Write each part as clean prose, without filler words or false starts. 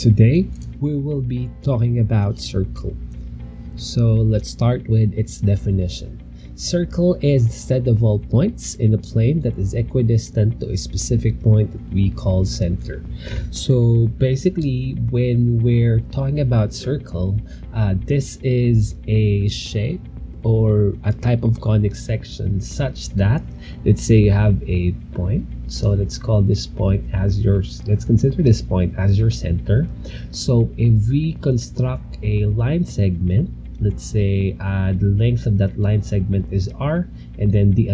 Today, we will be talking about circle. So let's start with its definition. Circle is the set of all points in a plane that is equidistant to a specific point that we call center. So basically, when we're talking about circle, this is a shape or a type of conic section such that, let's say you have a point, so let's call this point as let's consider this point as your center. So if we construct a line segment, let's say the length of that line segment is r, and then the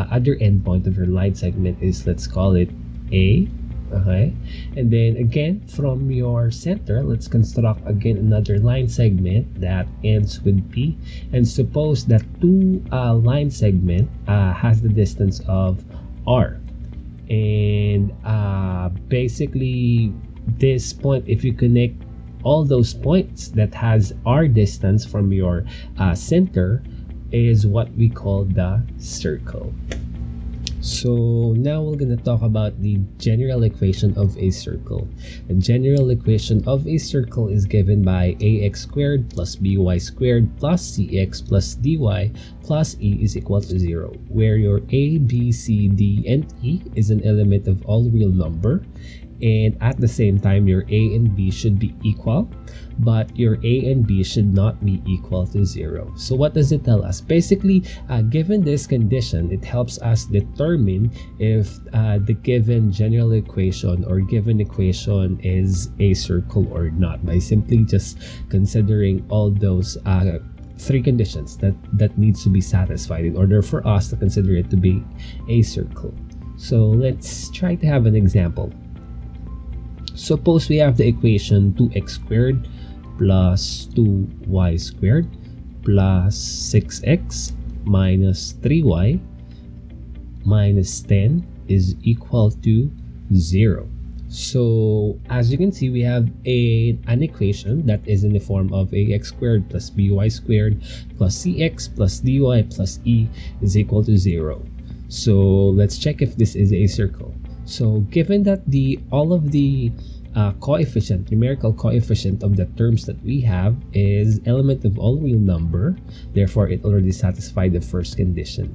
other endpoint of your line segment is, let's call it a. Okay, and then again from your center, let's construct again another line segment that ends with p, and suppose that two line segment has the distance of r, and basically this point, if you connect all those points that has r distance from your center, is what we call the circle. So now we're going to talk about the general equation of a circle. The general equation of a circle is given by ax squared plus by squared plus cx plus dy plus e is equal to 0, where your a, b, c, d, and e is an element of all real number, and at the same time your a and b should be equal, but your a and b should not be equal to 0. So what does it tell us? Basically, given this condition, it helps us determine if the given general equation or given equation is a circle or not, by simply just considering all those three conditions that needs to be satisfied in order for us to consider it to be a circle. So let's try to have an example. Suppose we have the equation 2x squared plus 2y squared plus 6x minus 3y minus 10 is equal to 0. So as you can see, we have an equation that is in the form of ax squared plus by squared plus cx plus dy plus e is equal to 0. So let's check if this is a circle. So given that all of the numerical coefficient of the terms that we have is element of all real number, therefore it already satisfied the first condition.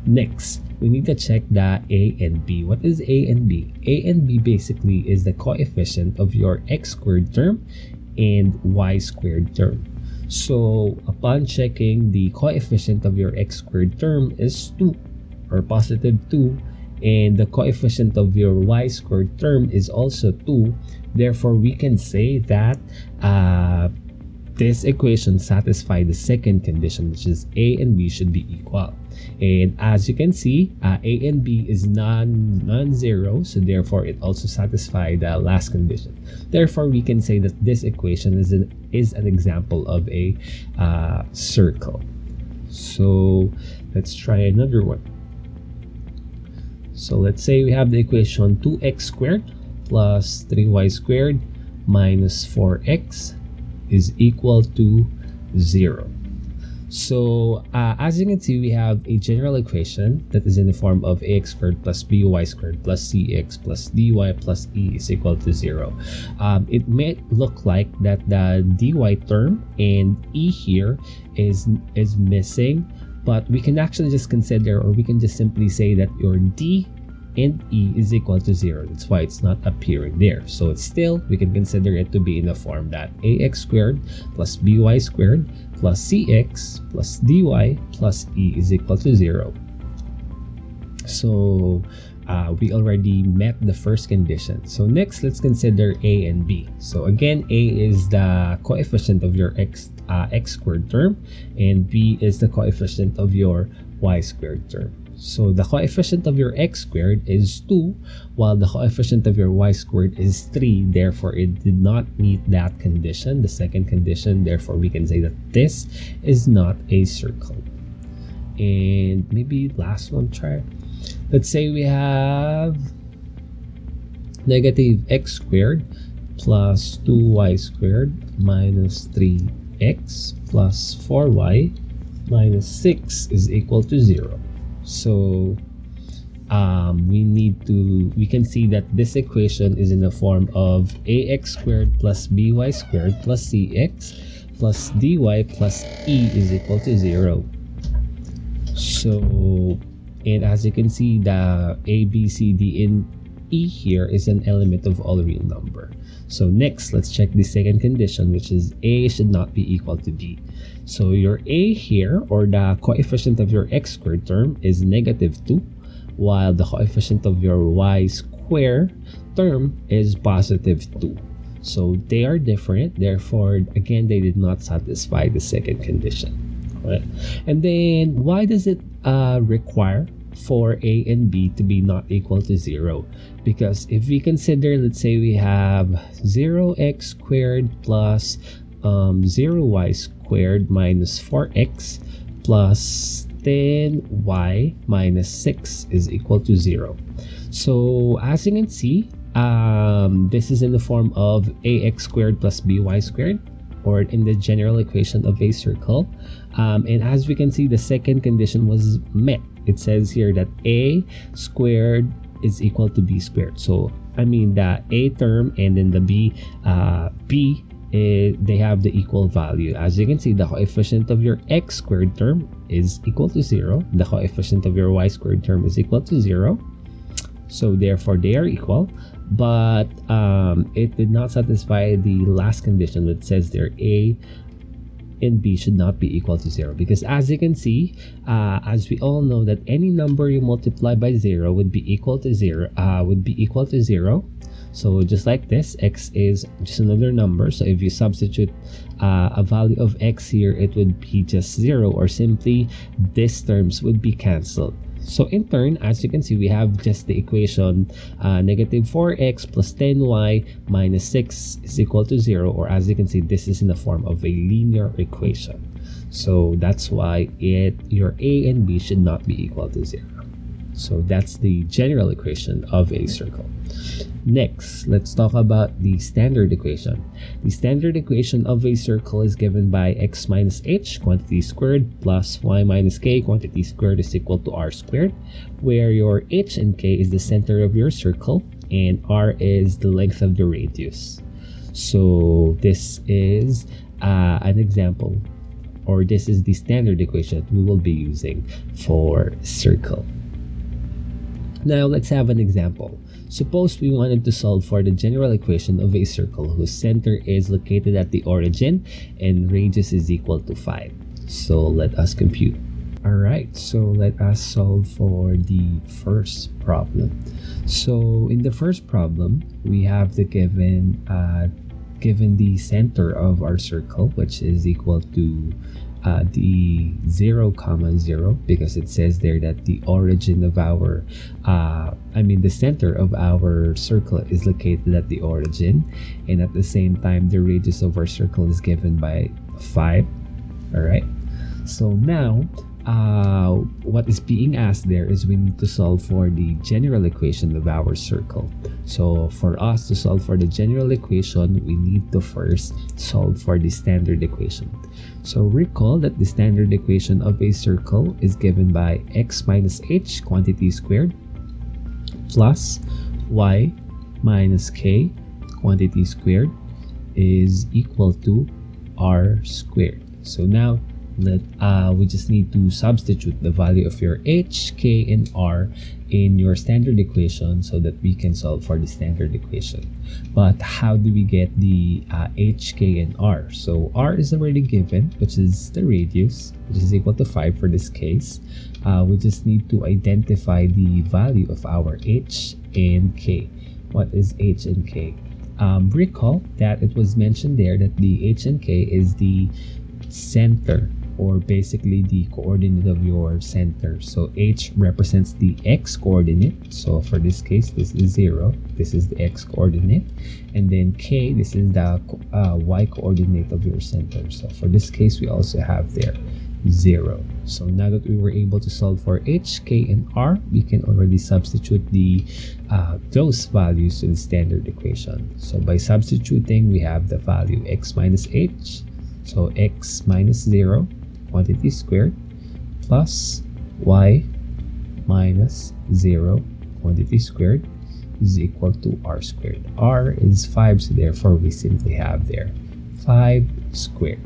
Next, we need to check the a and b. What is a and b? A and b basically is the coefficient of your x squared term and y squared term. So upon checking, the coefficient of your x squared term is 2 or positive 2, and the coefficient of your y squared term is also 2. Therefore, we can say that this equation satisfies the second condition, which is a and b should be equal. And as you can see, a and b is non-zero, so therefore it also satisfies the last condition. Therefore, we can say that this equation is an example of a circle. So let's try another one. So let's say we have the equation 2x squared plus 3y squared minus 4x is equal to 0. So as you can see, we have a general equation that is in the form of ax squared plus by squared plus cx plus dy plus e is equal to 0. It may look like that the dy term and e here is missing, but we can actually just consider, or we can just simply say that your d and e is equal to 0. That's why it's not appearing there. So it's still, we can consider it to be in the form that ax squared plus by squared plus cx plus dy plus e is equal to 0. So we already met the first condition. So next, let's consider a and b. So again, a is the coefficient of your x squared term, and b is the coefficient of your y squared term. So the coefficient of your x squared is 2, while the coefficient of your y squared is 3. Therefore, it did not meet that condition, the second condition. Therefore, we can say that this is not a circle. And maybe last one, try. Let's say we have negative x squared plus 2y squared minus 3x plus 4y minus 6 is equal to 0. So we can see that this equation is in the form of ax squared plus by squared plus cx plus dy plus e is equal to 0. So, and as you can see, the a, b, c, d, and e here is an element of all real number. So next, let's check the second condition, which is a should not be equal to b. So your a here, or the coefficient of your x squared term, is -2, while the coefficient of your y squared term is +2. So they are different, therefore, again, they did not satisfy the second condition. Right? And then, why does it require for a and b to be not equal to 0? Because if we consider, let's say we have 0x squared plus 0y squared minus 4x plus 10y minus 6 is equal to 0. So as you can see, this is in the form of ax squared plus by squared, or in the general equation of a circle. And as we can see, the second condition was met. It says here that a squared is equal to b squared. So I mean the a term and then the b, they have the equal value. As you can see, the coefficient of your x squared term is equal to 0. The coefficient of your y squared term is equal to 0. So therefore they are equal. But it did not satisfy the last condition, which says there a and b should not be equal to 0, because as you can see, as we all know, that any number you multiply by 0 would be equal to 0. So just like this, x is just another number. So if you substitute a value of x here, it would be just 0, or simply these terms would be cancelled. So in turn, as you can see, we have just the equation -4x plus 10y minus 6 is equal to 0, or as you can see, this is in the form of a linear equation. So that's why your a and b should not be equal to 0. So that's the general equation of a circle. Next, let's talk about the standard equation. The standard equation of a circle is given by x minus h, quantity squared, plus y minus k, quantity squared, is equal to r squared, where your h and k is the center of your circle and r is the length of the radius. So this is an example, or this is the standard equation we will be using for circle. Now let's have an example. Suppose we wanted to solve for the general equation of a circle whose center is located at the origin and radius is equal to 5. So let us compute. Alright, so let us solve for the first problem. So in the first problem, we have the given the center of our circle, which is equal to the 0, 0, because it says there that the origin of our the center of our circle is located at the origin, and at the same time the radius of our circle is given by 5. All right, so now what is being asked there is we need to solve for the general equation of our circle. So for us to solve for the general equation, we need to first solve for the standard equation. So recall that the standard equation of a circle is given by x minus h, quantity squared, plus y minus k, quantity squared, is equal to r squared. So now we just need to substitute the value of your h, k, and r in your standard equation so that we can solve for the standard equation. But how do we get the h, k, and r? So r is already given, which is the radius, which is equal to 5 for this case. We just need to identify the value of our h and k. What is h and k? Recall that it was mentioned there that the h and k is the center, or basically the coordinate of your center. So h represents the x coordinate. So for this case, this is 0. This is the x coordinate. And then k, this is the y coordinate of your center. So for this case, we also have there 0. So now that we were able to solve for h, k, and r, we can already substitute those values to the standard equation. So by substituting, we have the value x minus h. So x minus 0, quantity squared, plus y minus 0 quantity squared is equal to r squared. R is 5, so therefore we simply have there 5 squared.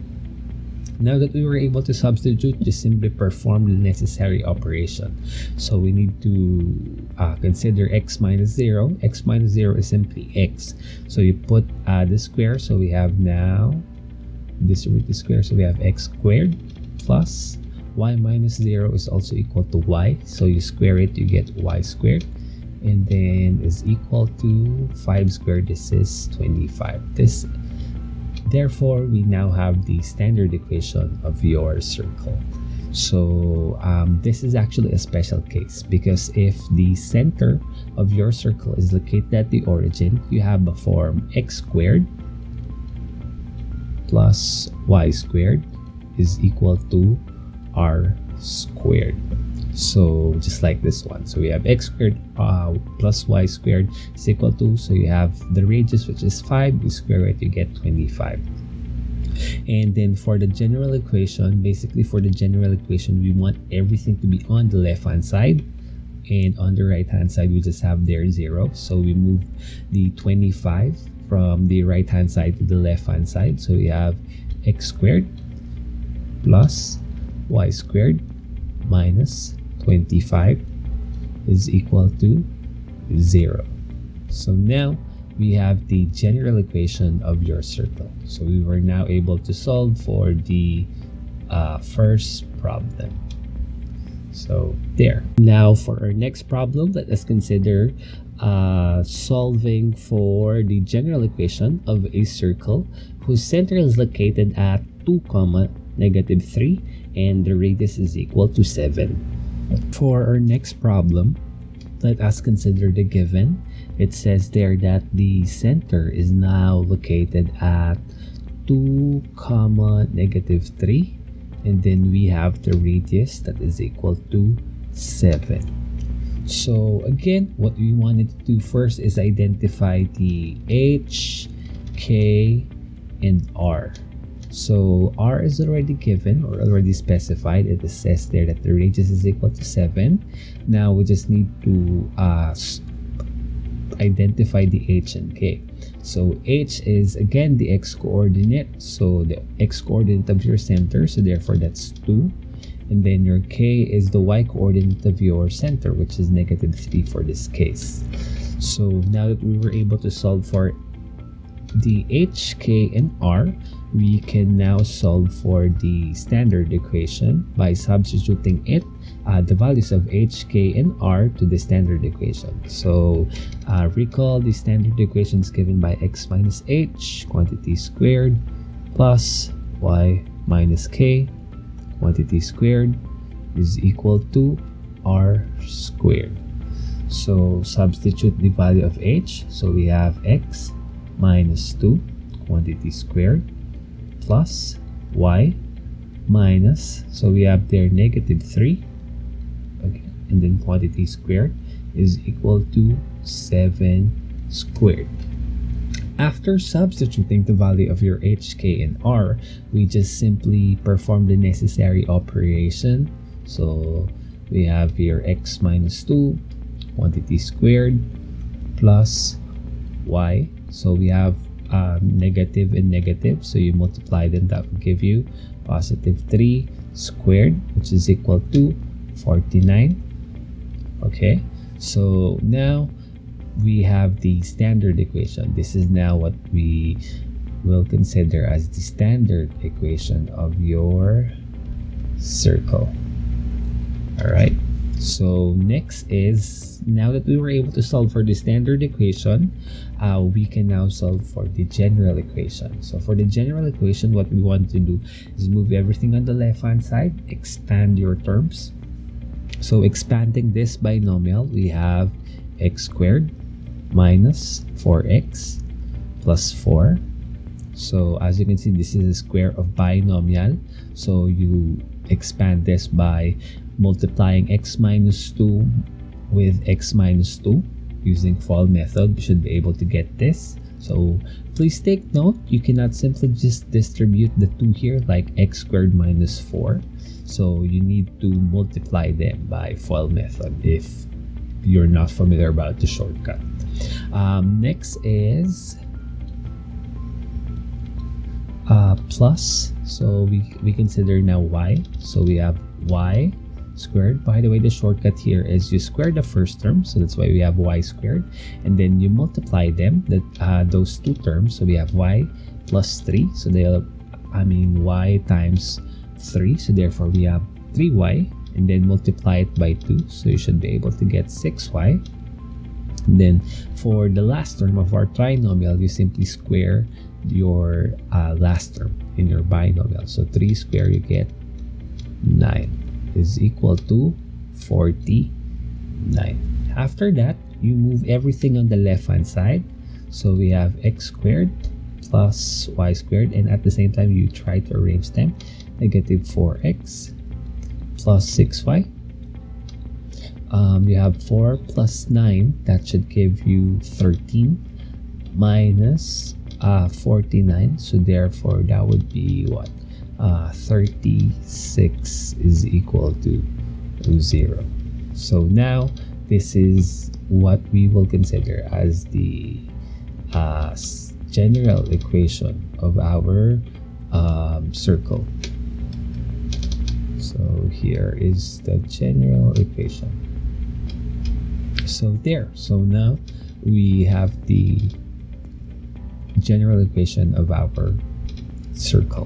Now that we were able to substitute, just simply perform the necessary operation. So we need to consider x minus 0. X minus 0 is simply x. So you put the square, so we have now distribute the square, so we have x squared plus y minus 0 is also equal to y. So you square it, you get y squared, and then is equal to 5 squared. This is 25. Therefore, we now have the standard equation of your circle. So this is actually a special case, because if the center of your circle is located at the origin, you have a form x squared plus y squared is equal to r squared. So just like this one, so we have x squared plus y squared is equal to, so you have the radius, which is 5, you square it, you get 25. And then for the general equation, basically for the general equation, we want everything to be on the left hand side, and on the right hand side we just have there 0. So we move the 25 from the right hand side to the left hand side, so we have x squared plus y squared minus 25 is equal to 0. So now we have the general equation of your circle. So we were now able to solve for the first problem. So there. Now for our next problem, let us consider solving for the general equation of a circle whose center is located at 2, -3, and the radius is equal to 7. For our next problem, let us consider the given. It says there that the center is now located at 2, -3, and then we have the radius that is equal to 7. So again, what we wanted to do first is identify the h, k, and r. So r is already given or already specified. It says there that the radius is equal to 7. Now we just need to identify the h and k. So h is again the x coordinate, so the x coordinate of your center, so therefore that's 2. And then your k is the y coordinate of your center, which is -3 for this case. So now that we were able to solve for the h, k, and r, we can now solve for the standard equation by substituting the values of h, k, and r to the standard equation. So recall the standard equation is given by x minus h quantity squared plus y minus k quantity squared is equal to r squared. So substitute the value of h, so we have x minus 2 quantity squared plus y minus, so we have there -3, okay, and then quantity squared is equal to 7 squared. After substituting the value of your h, k, and r, we just simply perform the necessary operation. So we have here x minus 2 quantity squared plus y. So we have negative and negative, so you multiply them, that will give you +3 squared, which is equal to 49. Okay, so now we have the standard equation. This is now what we will consider as the standard equation of your circle. All right, so next is, now that we were able to solve for the standard equation, we can now solve for the general equation. So for the general equation, what we want to do is move everything on the left hand side, expand your terms. So expanding this binomial, we have x squared minus 4x plus 4. So as you can see, this is the square of binomial. So you expand this by multiplying x minus 2 with x minus 2 using FOL method. You should be able to get this. So please take note, you cannot simply just distribute the 2 here like x squared minus 4. So you need to multiply them by FOIL method if you're not familiar about the shortcut. Next is plus. So we consider now y. So we have y squared. By the way, the shortcut here is you square the first term, so that's why we have y squared, and then you multiply them, those two terms. So we have y plus 3, so y times 3, so therefore we have 3y, and then multiply it by 2, so you should be able to get 6y. And then for the last term of our trinomial, you simply square your last term in your binomial. So 3 squared, you get 9 is equal to 49. After that, you move everything on the left hand side. So we have x squared plus y squared, and at the same time you try to arrange them. Negative 4x plus 6y. You have 4 plus 9, that should give you 13 minus 49. So therefore that would be what? 36 is equal to 0. So now this is what we will consider as the general equation of our circle. So here is the general equation. So there. So now we have the general equation of our circle.